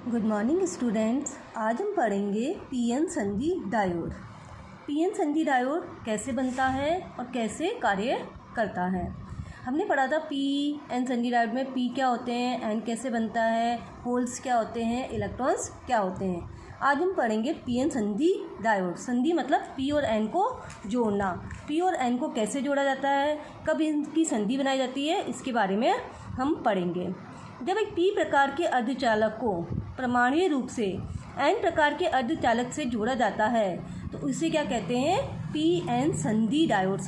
Good morning students. आज हम पढ़ेंगे पीएन संधि डायोड। पीएन संधि डायोड कैसे बनता है और कैसे कार्य करता है। हमने पढ़ा था पीएन संधि डायोड में पी क्या होते हैं, एन कैसे बनता है, होल्स क्या होते हैं, इलेक्ट्रॉन्स क्या होते हैं। आज हम पढ़ेंगे पीएन संधि डायोड। संधि मतलब पी और एन को जोड़ना। पी और एन को कैसे जोड़ा जाता है, कब इनकी संधि बनाई जाती है, इसके बारे में हम पढ़ेंगे। जब एक पी प्रकार के अर्धचालक को परमाणुीय रूप से एन प्रकार के अर्धचालक से जोड़ा जाता है तो उसे क्या कहते हैं, पी एन संधि डायोड।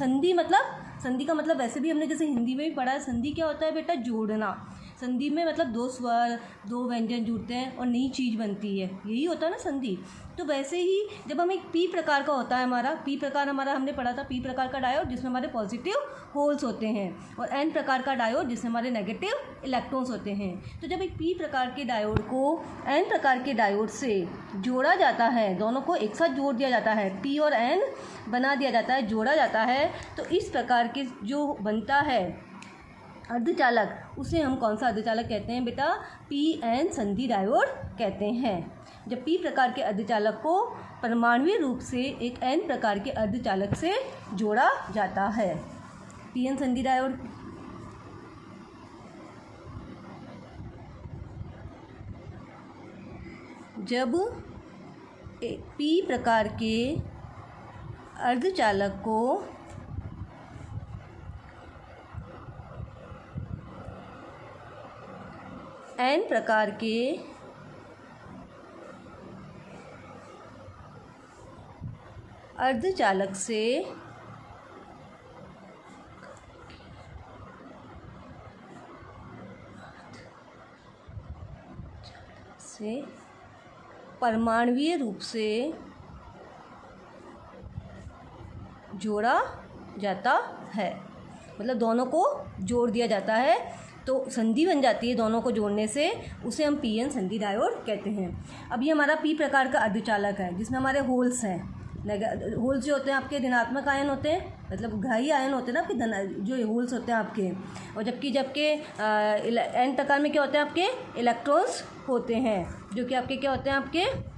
संधि का मतलब वैसे भी हमने जैसे हिंदी में भी पढ़ा है, संधि क्या होता है बेटा, जोड़ना। संधि में मतलब दो स्वर, दो व्यंजन जुड़ते हैं और नई चीज़ बनती है, यही होता है ना संधि। तो वैसे ही जब हम एक पी प्रकार का होता है हमारा, पी प्रकार हमारा हमने पढ़ा था, पी प्रकार का डायोड जिसमें हमारे पॉजिटिव होल्स होते हैं, और एन प्रकार का डायोड जिसमें हमारे नेगेटिव इलेक्ट्रॉन्स होते हैं। तो जब एक पी प्रकार के डायोड को एन प्रकार के डायोड से जोड़ा जाता है, दोनों को एक साथ जोड़ दिया जाता है, पी और एन बना दिया जाता है, जोड़ा जाता है, तो इस प्रकार के जो बनता है अर्धचालक, उसे हम कौन सा अर्धचालक कहते हैं बेटा, पी एन संधि डायोड कहते हैं। जब पी प्रकार के अर्धचालक को परमाणुीय रूप से एक एन प्रकार के अर्धचालक से जोड़ा जाता है, पी एन संधि डायोड। जब पी प्रकार के अर्धचालक को एन प्रकार के अर्धचालक से परमाणुीय रूप से जोड़ा जाता है, मतलब दोनों को जोड़ दिया जाता है तो संधि बन जाती है। दोनों को जोड़ने से उसे हम पी एन संधि डायोड कहते हैं। अब ये हमारा पी प्रकार का अर्धचालक है जिसमें हमारे होल्स हैं। होल्स जो होते हैं आपके ऋणात्मक आयन होते हैं, मतलब घाई आयन होते हैं ना आपके, जो होल्स होते हैं आपके। और जबकि एन प्रकार में क्या होते हैं, आपके इलेक्ट्रॉन्स होते हैं, जो कि आपके क्या होते हैं, आपके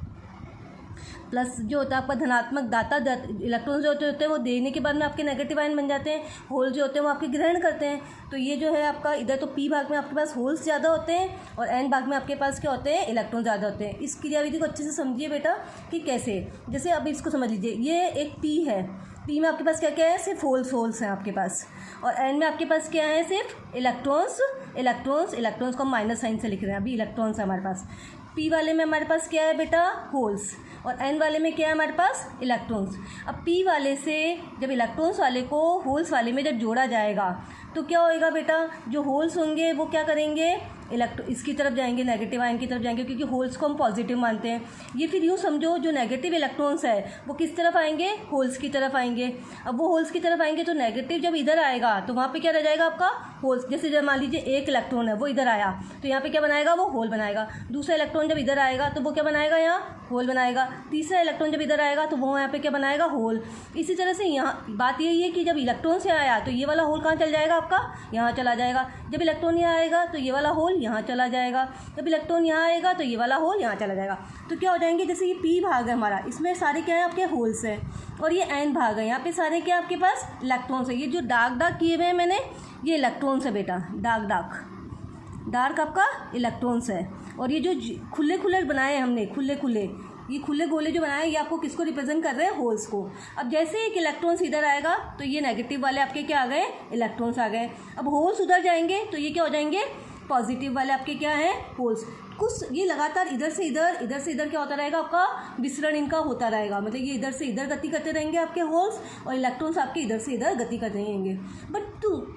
प्लस जो होता है आपका धनात्मक दाता। इलेक्ट्रॉन जो होते हैं वो देने के बाद में आपके नेगेटिव आयन बन जाते हैं। होल जो होते हैं वो आपके ग्रहण करते हैं। तो ये जो है आपका इधर तो पी भाग में आपके पास होल्स ज़्यादा होते हैं और एन भाग में आपके पास क्या होते हैं, इलेक्ट्रॉन ज़्यादा होते हैं। इस क्रियाविधि को अच्छे से समझिए बेटा कि कैसे। जैसे अब इसको समझ लीजिए, ये एक पी है, पी में आपके पास क्या क्या है, सिर्फ होल्स हैं आपके पास, और एन में आपके पास क्या है, सिर्फ इलेक्ट्रॉन्स को माइनस साइन से लिख रहे हैं। अभी इलेक्ट्रॉन्स है हमारे पास। पी वाले में हमारे पास क्या है बेटा, होल्स, और एन वाले में क्या है हमारे पास, इलेक्ट्रॉन्स। अब पी वाले से जब इलेक्ट्रॉन्स वाले को होल्स वाले में जब जोड़ा जाएगा तो क्या होएगा बेटा, जो होल्स होंगे वो क्या करेंगे, इसकी तरफ जाएंगे, नेगेटिव आयन की तरफ जाएंगे, क्योंकि होल्स को हम पॉजिटिव मानते हैं। ये फिर यूँ समझो, जो नेगेटिव इलेक्ट्रॉन्स है वो किस तरफ आएंगे, होल्स की तरफ आएंगे। अब वो होल्स की तरफ आएंगे तो नेगेटिव जब इधर आएगा तो वहाँ पे क्या रह जाएगा आपका, होल्स। जैसे जब मान लीजिए एक इलेक्ट्रॉन है वो इधर आया तो यहाँ पे क्या बनाएगा, वो होल बनाएगा। दूसरा इलेक्ट्रॉन जब इधर आएगा तो वो क्या बनाएगा, यहाँ होल बनाएगा। तीसरा इलेक्ट्रॉन जब इधर आएगा तो वो यहाँ पे क्या बनाएगा, होल। इसी तरह से यहाँ बात यही है कि जब इलेक्ट्रॉन से आया तो ये वाला होल कहाँ चल जाएगा आपका, यहाँ चला जाएगा। जब इलेक्ट्रॉन यहाँ आएगा तो ये वाला होल यहाँ चला जाएगा। जब इलेक्ट्रॉन यहाँ आएगा तो ये वाला होल यहाँ चला जाएगा। तो क्या हो जाएंगे, जैसे ये पी भाग है हमारा, इसमें सारे क्या है आपके होल्स हैं, और ये एन भाग है, यहाँ पे सारे क्या आपके पास इलेक्ट्रॉन्स है। ये जो डार्क किए हुए हैं मैंने, ये इलेक्ट्रॉन्स है बेटा, डार्क आपका इलेक्ट्रॉन्स है। और ये जो खुले बनाए हैं हमने, ये खुले गोले जो बनाए, ये आपको किसको रिप्रेजेंट कर रहे हैं, होल्स को। अब जैसे एक इलेक्ट्रॉन्स इधर आएगा तो ये नेगेटिव वाले आपके क्या आ गए, इलेक्ट्रॉन्स आ गए। अब होल्स उधर जाएंगे तो ये क्या हो जाएंगे, पॉजिटिव वाले आपके क्या हैं, होल्स। कुछ ये लगातार इधर से इधर क्या होता रहेगा, आपका विसरण इनका होता रहेगा, मतलब ये इधर से इधर गति करते रहेंगे आपके होल्स, और इलेक्ट्रॉन्स आपके इधर से इधर गति करते रहेंगे।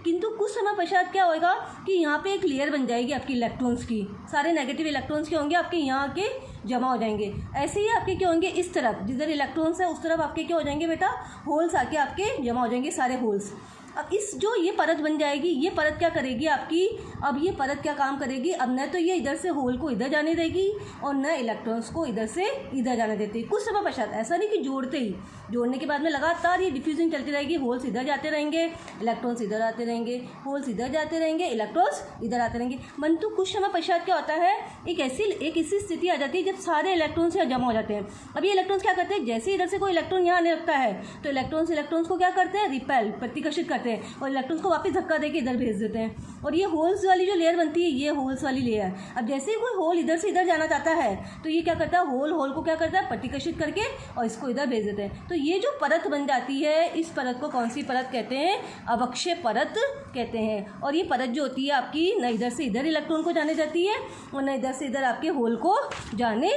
किंतु कुछ समय पश्चात क्या होएगा कि यहाँ पे एक लेयर बन जाएगी आपकी इलेक्ट्रॉन्स की। सारे नेगेटिव इलेक्ट्रॉन्स के होंगे आपके यहाँ के जमा हो जाएंगे। ऐसे ही आपके क्या होंगे, इस तरफ जिधर इलेक्ट्रॉन्स है उस तरफ आपके क्या हो जाएंगे बेटा, होल्स आके आपके जमा हो जाएंगे, सारे होल्स। अब इस जो ये परत बन जाएगी, ये परत क्या करेगी आपकी, अब ये परत क्या काम करेगी, अब न तो ये इधर से होल को इधर जाने देगी और न इलेक्ट्रॉन्स को इधर से इधर जाने देती। कुछ समय पश्चात, ऐसा नहीं कि जोड़ते ही, जोड़ने के बाद में लगातार ये डिफ्यूजिंग चलती रहेगी, होल्स इधर जाते रहेंगे, इलेक्ट्रॉन्स इधर आते रहेंगे, होल्स इधर जाते रहेंगे, इलेक्ट्रॉन्स इधर आते रहेंगे। परंतु कुछ समय पश्चात क्या होता है, एक ऐसी स्थिति आ जाती है जब सारे इलेक्ट्रॉन्स यहाँ जमा हो जाते हैं। अब ये इलेक्ट्रॉन्स क्या करते हैं, जैसे इधर से कोई इलेक्ट्रॉन यहाँ आने लगता है तो इलेक्ट्रॉन्स को क्या करते हैं, रिपेल, प्रतिकर्षित करते हैं और इलेक्ट्रॉन्स को वापस धक्का देके इधर भेज देते हैं। और ये होल्स वाली जो लेयर बनती है, ये होल्स वाली लेयर, अब जैसे ही कोई होल इधर से इधर जाना चाहता है तो ये क्या करता है, होल को क्या करता है, प्रतिकर्षित करके और इसको इधर भेज देते हैं। तो ये जो परत बन जाती है, इस परत को कौन सी परत कहते हैं, अवक्षय परत कहते हैं। और ये परत जो होती है आपकी, न इधर से इधर इलेक्ट्रॉन को जाने देती है और न इधर से इधर आपके होल को जाने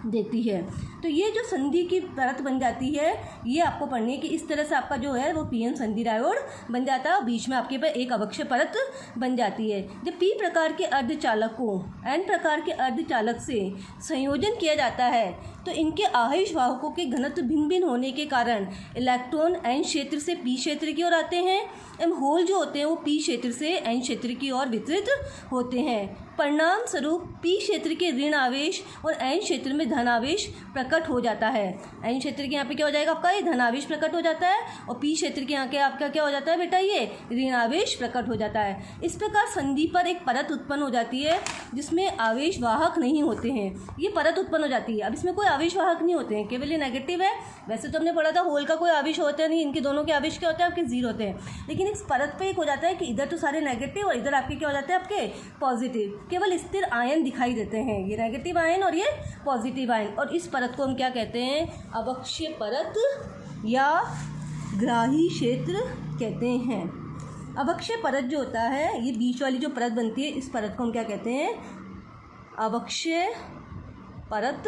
देती है। तो ये जो संधि की परत बन जाती है, ये आपको पढ़नी है कि इस तरह से आपका जो है वो पीएन संधि डायोड बन जाता है और बीच में आपके पास एक अवक्षय परत बन जाती है। जब पी प्रकार के अर्धचालक को एन प्रकार के अर्धचालक से संयोजन किया जाता है तो इनके आवेश वाहकों के घनत्व भिन्न भिन्न होने के कारण इलेक्ट्रॉन एन क्षेत्र से पी क्षेत्र की ओर आते हैं एवं होल जो होते हैं वो पी क्षेत्र से एन क्षेत्र की ओर वितरित होते हैं। परिणाम स्वरूप पी क्षेत्र के ऋण आवेश और एन क्षेत्र में धन आवेश प्रकट हो जाता है। एन क्षेत्र के यहाँ पे क्या हो जाएगा आपका, ये धन आवेश प्रकट हो जाता है और पी क्षेत्र के यहाँ के आपका क्या हो जाता है बेटा, ये ऋण आवेश प्रकट हो जाता है। इस प्रकार संधि पर एक परत उत्पन्न हो जाती है जिसमें आवेश वाहक नहीं होते हैं। ये परत उत्पन्न हो जाती है, अब इसमें कोई आवेश वाहक नहीं होते हैं, केवल ये नेगेटिव है। वैसे तो हमने पढ़ा था होल का कोई आवेश होता नहीं, इनके दोनों के आवेश क्या होते हैं आपके जीरो होते हैं। लेकिन इस परत पे एक हो जाता है कि इधर तो सारे नेगेटिव और इधर आपके क्या हो जाते हैं आपके पॉजिटिव, केवल स्थिर आयन दिखाई देते हैं, ये नेगेटिव आयन और ये पॉजिटिव आयन। और इस परत को हम क्या कहते हैं, अवक्षय परत या ग्राही क्षेत्र कहते हैं। अवक्षय परत जो होता है, ये बीच वाली जो परत बनती है, इस परत को हम क्या कहते हैं, अवक्षय परत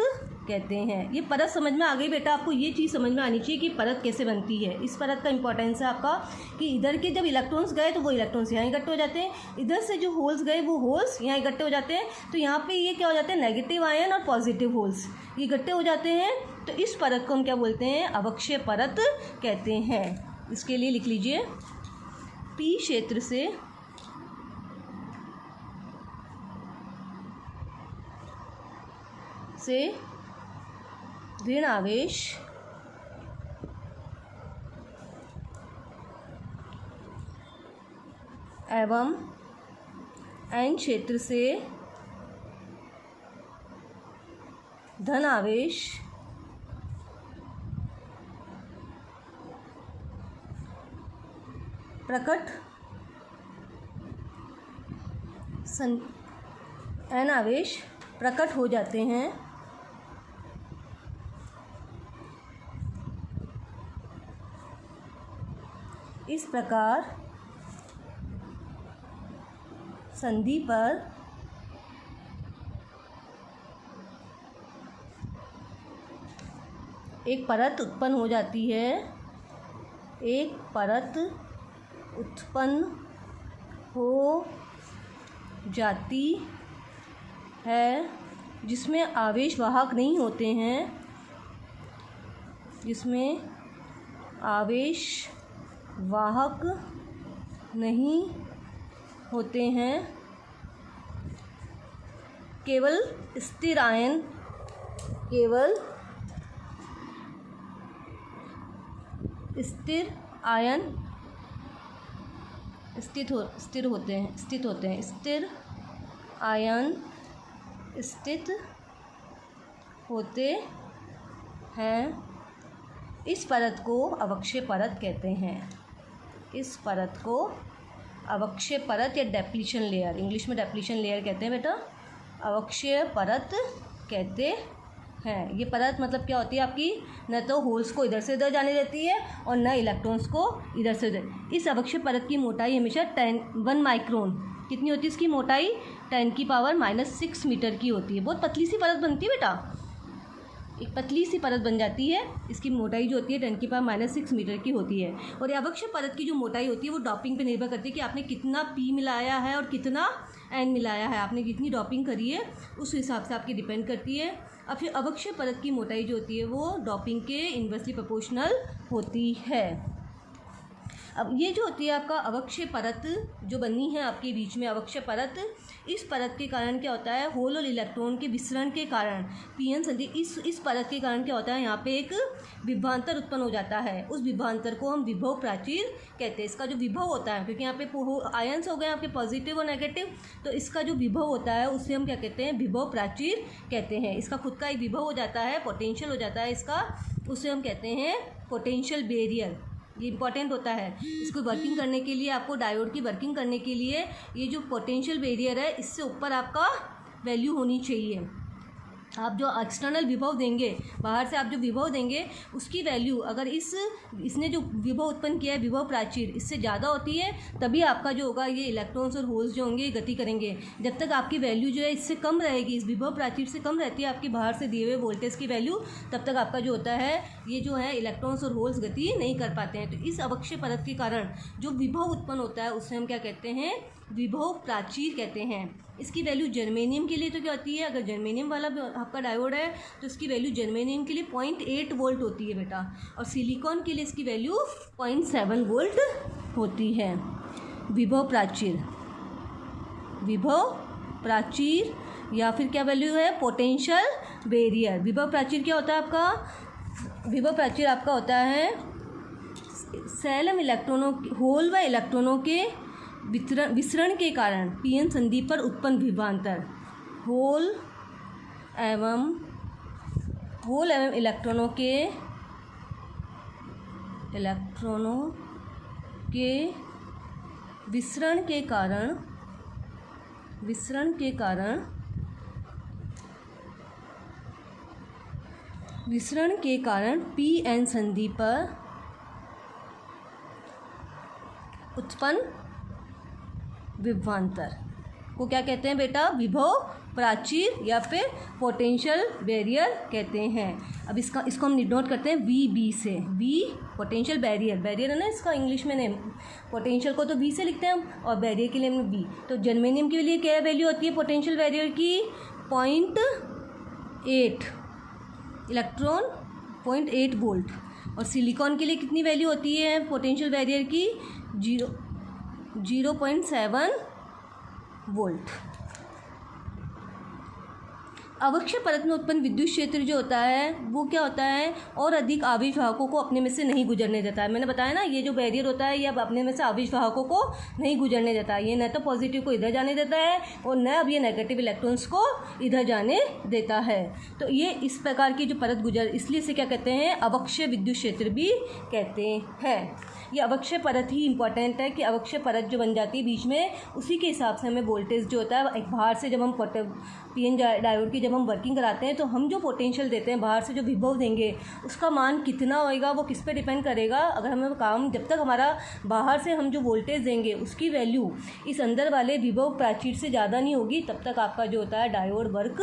कहते हैं। ये परत समझ में आ गई बेटा, आपको ये चीज़ समझ में आनी चाहिए कि परत कैसे बनती है। इस परत का इंपॉर्टेंस है आपका कि इधर के जब इलेक्ट्रॉन्स गए तो वो इलेक्ट्रॉन्स यहाँ इकट्ठे हो जाते हैं, इधर से जो होल्स गए वो होल्स यहाँ इकट्ठे हो जाते हैं। तो यहाँ पे ये क्या हो जाते हैं, नेगेटिव आयन और पॉजिटिव होल्स ये इकट्ठे हो जाते हैं। तो इस परत को हम क्या बोलते हैं, अवक्षय परत कहते हैं। इसके लिए लिख लीजिए, पी क्षेत्र से ऋण आवेश एवं एन क्षेत्र से धन आवेश प्रकट एन आवेश प्रकट हो जाते हैं। इस प्रकार संधि पर एक परत उत्पन्न हो जाती है, एक परत उत्पन्न हो जाती है जिसमें आवेश वाहक नहीं होते हैं, जिसमें आवेश वाहक नहीं होते हैं, केवल स्थिर आयन स्थित होते हैं। स्थिर आयन स्थित होते हैं। इस परत को अवक्षय परत कहते हैं। इस परत को अवक्षय परत या डेप्लीशन लेयर, इंग्लिश में डेप्लीशन लेयर कहते हैं बेटा, अवक्षय परत कहते हैं। ये परत मतलब क्या होती है आपकी, न तो होल्स को इधर से इधर जाने देती है और न इलेक्ट्रॉन्स को इधर से उधर। इस अवक्षय परत की मोटाई हमेशा 1 माइक्रोन, कितनी होती है इसकी मोटाई, 10⁻⁻6 मीटर की होती है। बहुत पतली सी परत बनती है बेटा, एक पतली सी परत बन जाती है। इसकी मोटाई जो होती है 10⁻⁻6 मीटर की होती है। और ये अवक्षय परत की जो मोटाई होती है वो डॉपिंग पे निर्भर करती है कि आपने कितना पी मिलाया है और कितना एन मिलाया है, आपने कितनी डॉपिंग करी है उस हिसाब से आपकी डिपेंड करती है। और फिर अवक्षय परत की मोटाई जो होती है वो डॉपिंग के इन्वर्सली प्रोपोर्शनल होती है। अब ये जो होती है आपका अवक्षय परत जो बनी है आपके बीच में, अवक्षय परत, इस परत के कारण क्या होता है, होल और इलेक्ट्रॉन के विसरण के कारण पीएन संधि, इस परत के कारण क्या होता है, यहाँ पे एक विभवांतर उत्पन्न हो जाता है। उस विभवांतर को हम विभव प्राचीर कहते हैं। इसका जो विभव होता है, क्योंकि यहाँ पे आयंस हो गए आपके पॉजिटिव और नेगेटिव, तो इसका जो विभव होता है उसे हम क्या कहते हैं, विभव प्राचीर कहते हैं। इसका खुद का एक विभव हो जाता है, पोटेंशियल हो जाता है इसका, उसे हम कहते हैं पोटेंशियल बैरियर। ये इंपॉर्टेंट होता है, इसको वर्किंग करने के लिए, आपको डायोड की वर्किंग करने के लिए ये जो पोटेंशियल बैरियर है इससे ऊपर आपका वैल्यू होनी चाहिए। आप जो एक्सटर्नल विभव देंगे, बाहर से आप जो विभव देंगे, उसकी वैल्यू अगर इसने जो विभव उत्पन्न किया है, विभव प्राचीर, इससे ज़्यादा होती है, तभी आपका जो होगा ये इलेक्ट्रॉन्स और होल्स जो होंगे गति करेंगे। जब तक आपकी वैल्यू जो है इससे कम रहेगी, इस विभव प्राचीर से कम रहती है आपकी बाहर से दिए हुए वोल्टेज की वैल्यू, तब तक आपका जो होता है ये जो है इलेक्ट्रॉन्स और होल्स गति नहीं कर पाते हैं। तो इस अवक्षय परत के कारण जो विभव उत्पन्न होता है उससे हम क्या कहते हैं, विभव प्राचीर कहते हैं। इसकी वैल्यू जर्मेनियम के लिए तो क्या होती है, अगर जर्मेनियम वाला आपका डायोड है तो इसकी वैल्यू जर्मेनियम के लिए 0.8 वोल्ट होती है बेटा, और सिलिकॉन के लिए इसकी वैल्यू 0.7 वोल्ट होती है। विभव प्राचीर, विभव प्राचीर या फिर क्या वैल्यू है, पोटेंशियल बैरियर। विभव प्राचीर क्या होता है आपका, विभव प्राचीर आपका होता है सेल एवं इलेक्ट्रॉनों, होल व इलेक्ट्रॉनों के विसरण के कारण पीएन संधि पर उत्पन्न विभवांतर, होल एवं इलेक्ट्रॉनों के विसरण के कारण पीएन संधि पर उत्पन्न विभवांतर को क्या कहते हैं बेटा, विभव प्राचीर या फिर पोटेंशियल बैरियर कहते हैं। अब इसको हम नोट करते हैं वी बी से। वी पोटेंशियल बैरियर, बैरियर है ना इसका इंग्लिश में नेम, पोटेंशियल को तो वी से लिखते हैं हम और बैरियर के लिए हम वी। तो जर्मेनियम के लिए क्या वैल्यू होती है पोटेंशियल बैरियर की, 0.8 इलेक्ट्रॉन, 0.8 वोल्ट। और सिलिकॉन के लिए कितनी वैल्यू होती है पोटेंशियल बैरियर की, 0.7 वोल्ट। अवक्षय परत में उत्पन्न विद्युत क्षेत्र जो होता है वो क्या होता है, और अधिक आवेश वाहकों को अपने में से नहीं गुजरने देता है। मैंने बताया ना, ये जो बैरियर होता है ये अब अपने में से आवेश वाहकों को नहीं गुजरने देता है। ये न तो पॉजिटिव को इधर जाने देता है और न अब ये नेगेटिव इलेक्ट्रॉन्स को इधर जाने देता है। तो ये इस प्रकार की जो परत इसलिए इसे क्या कहते हैं, अवक्षय विद्युत क्षेत्र भी कहते हैं। ये अवक्षय परत ही इंपॉर्टेंट है कि अवक्षय परत जो बन जाती है बीच में, उसी के हिसाब से हमें वोल्टेज जो होता है, एक बाहर से जब हम पीएन डायोड की जब हम वर्किंग कराते हैं तो हम जो पोटेंशियल देते हैं, बाहर से जो विभव देंगे, उसका मान कितना होएगा वो किस पे डिपेंड करेगा। अगर हमें काम, जब तक हमारा बाहर से हम जो वोल्टेज देंगे उसकी वैल्यू इस अंदर वाले विभव प्राचीर से ज़्यादा नहीं होगी, तब तक आपका जो होता है डायोड वर्क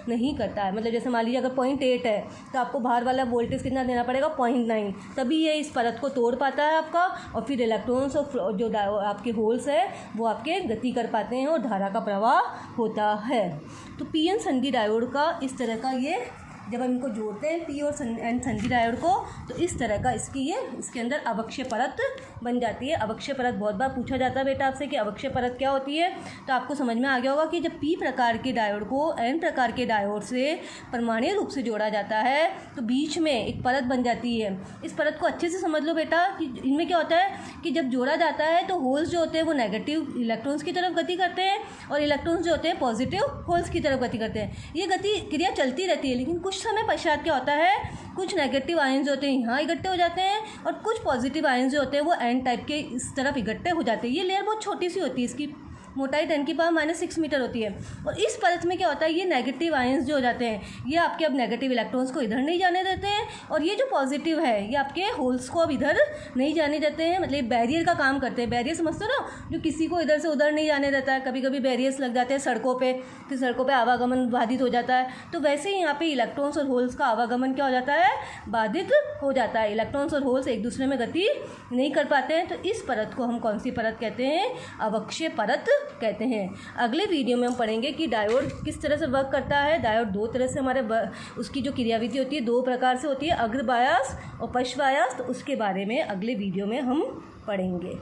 नहीं करता है। मतलब जैसे मान लीजिए अगर 0.8 है तो आपको बाहर वाला वोल्टेज कितना देना पड़ेगा, 0.9, तभी ये इस परत को तोड़ पाता है आपका, और फिर इलेक्ट्रॉन्स और जो आपके होल्स है वो आपके गति कर पाते हैं और धारा का प्रवाह होता है। तो पीएन संधि डायोड का इस तरह का ये, जब हम इनको जोड़ते हैं पी और एन संधि डायोड को, तो इस तरह का इसके अंदर अवक्षय परत बन जाती है। अवक्षय परत बहुत बार पूछा जाता है बेटा आपसे कि अवक्षय परत क्या होती है, तो आपको समझ में आ गया होगा कि जब पी प्रकार के डायोड को एन प्रकार के डायोड से परमाणु रूप से जोड़ा जाता है तो बीच में एक परत बन जाती है। इस परत को अच्छे से समझ लो बेटा कि इनमें क्या होता है कि जब जोड़ा जाता है तो होल्स जो होते हैं वो नेगेटिव इलेक्ट्रॉन्स की तरफ गति करते हैं और इलेक्ट्रॉन्स जो होते हैं पॉजिटिव होल्स की तरफ गति करते हैं। ये गति क्रिया चलती रहती है, लेकिन कुछ समय पश्चात क्या होता है, कुछ नेगेटिव आयंस जो होते हैं यहाँ इकट्ठे हो जाते हैं और कुछ पॉजिटिव आयंस जो होते हैं वो एन टाइप के इस तरफ इकट्ठे हो जाते हैं। ये लेयर बहुत छोटी सी होती है, इसकी मोटाई 10⁻⁻6 मीटर होती है। और इस परत में क्या होता है, ये नेगेटिव आयंस जो हो जाते हैं ये आपके अब नेगेटिव इलेक्ट्रॉन्स को इधर नहीं जाने देते हैं, और ये जो पॉजिटिव है ये आपके होल्स को अब इधर नहीं जाने देते हैं। मतलब बैरियर का काम करते हैं। बैरियर समझते हो ना, जो किसी को इधर से उधर नहीं जाने देता है। कभी कभी बैरियर्स लग जाते हैं सड़कों पर, फिर सड़कों पर आवागमन बाधित हो जाता है। तो वैसे ही यहाँ पर इलेक्ट्रॉन्स और होल्स का आवागमन क्या हो जाता है, बाधित हो जाता है। इलेक्ट्रॉन्स और होल्स एक दूसरे में गति नहीं कर पाते हैं। तो इस परत को हम कौन सी परत कहते हैं, अवक्षय परत कहते हैं। अगले वीडियो में हम पढ़ेंगे कि डायोड किस तरह से वर्क करता है। डायोड दो तरह से हमारे उसकी जो क्रियाविधि होती है दो प्रकार से होती है, अग्र बायस और पश्च बायस। तो उसके बारे में अगले वीडियो में हम पढ़ेंगे।